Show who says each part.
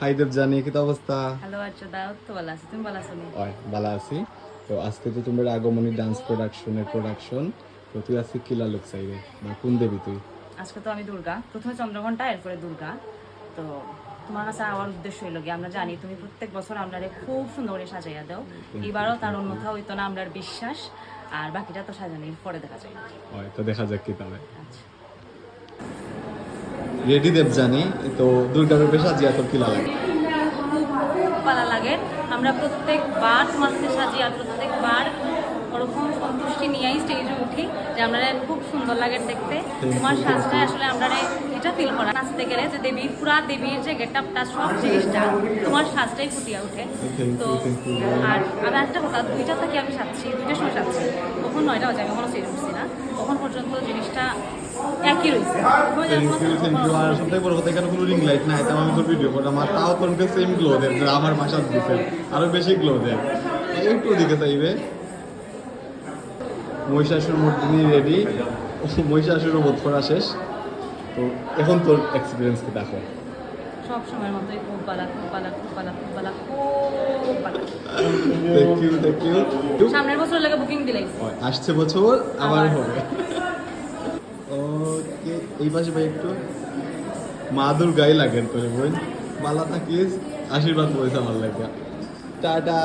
Speaker 1: High Debjani, কি অবস্থা?
Speaker 2: Hello আচ্ছা দাও তো ভালো আছি, তুমি ভালো আছো নি?
Speaker 1: ওই ভালো আছি। তো আজকে তো তোমার আগমনী ডান্স প্রোডাকশন। তো তুই আজকে কিলা লুক চাইবে বা কোন দেবী তুই?
Speaker 2: আজকে তো আমি দুর্গা, প্রথমে চন্দ্রঘণ্টা এরপরে দুর্গা। তো তোমার কাছে আমার উদ্দেশ্য হইলো কি, আমরা জানি তুমি প্রত্যেক বছর আমরা খুব সুন্দর করে সাজাইয়া দাও। এবারও তার অন্যথা হইতো না, আমরা বিশ্বাস। আর বাকিটা তো সাজানোর পরে দেখা যায়।
Speaker 1: ওই তো দেখা যাক কি তবে।
Speaker 2: আচ্ছা,
Speaker 1: রেডি দেবজানি, তো দুর্গা রূপে সাজিয়া তোর কিলা লাগে?
Speaker 2: খুব ভালো লাগে। আমরা প্রত্যেকবার তোমার সাথে সাজি, আর প্রত্যেকবার ওরকম সন্তুষ্টি নিয়েই স্টেজে উঠি যে আমরা খুব সুন্দর লাগে দেখতে। তোমার সাজটা আসলে আমরা এটা ফিল করা নাচতে গেলে যে দেবীর পুরা দেবীর যে গেট আপটা সব জিনিসটা তোমার সাজটাই ফুটিয়ে ওঠে। তো আর আমি একটা কথা, 2টা থেকে আমি সাজছি, 2টার সময় সাজছি, তখন 9টা বাজে, আমি এখনো স্টেজ উঠছি না, তখন পর্যন্ত জিনিসটা একই রয়েছে।
Speaker 1: Thank you. আর সবথেকে বড় কথা, এখানে কোনো রিং লাইট নাই, তাও আমি তোর ভিডিও করলাম, আর তাও তোর সেম গ্লো দেয়, যে আমার বাসা দিছে আরো বেশি গ্লো দেয়। একটু দিকে চাইবে। মহিষাসুর মূর্তি রেডি, মহিষাসুরও বোধ করা শেষ। তো এখন তোর এক্সপিরিয়েন্স কি দেখো?
Speaker 2: সব সময়ের মতোই খুব ভালো, খুব ভালো, খুব ভালো, খুব ভালো, খুব ভালো।
Speaker 1: Thank you.
Speaker 2: সামনের বছর লাগে বুকিং দিলাই।
Speaker 1: আসছে বছর আবার হবে। ওকে, এই পাশে ভাই একটু মা দুর্গাই লাগেন তোর বোন, বালা থাকিস, আশীর্বাদ করেছে আমার লাগে। টাটা।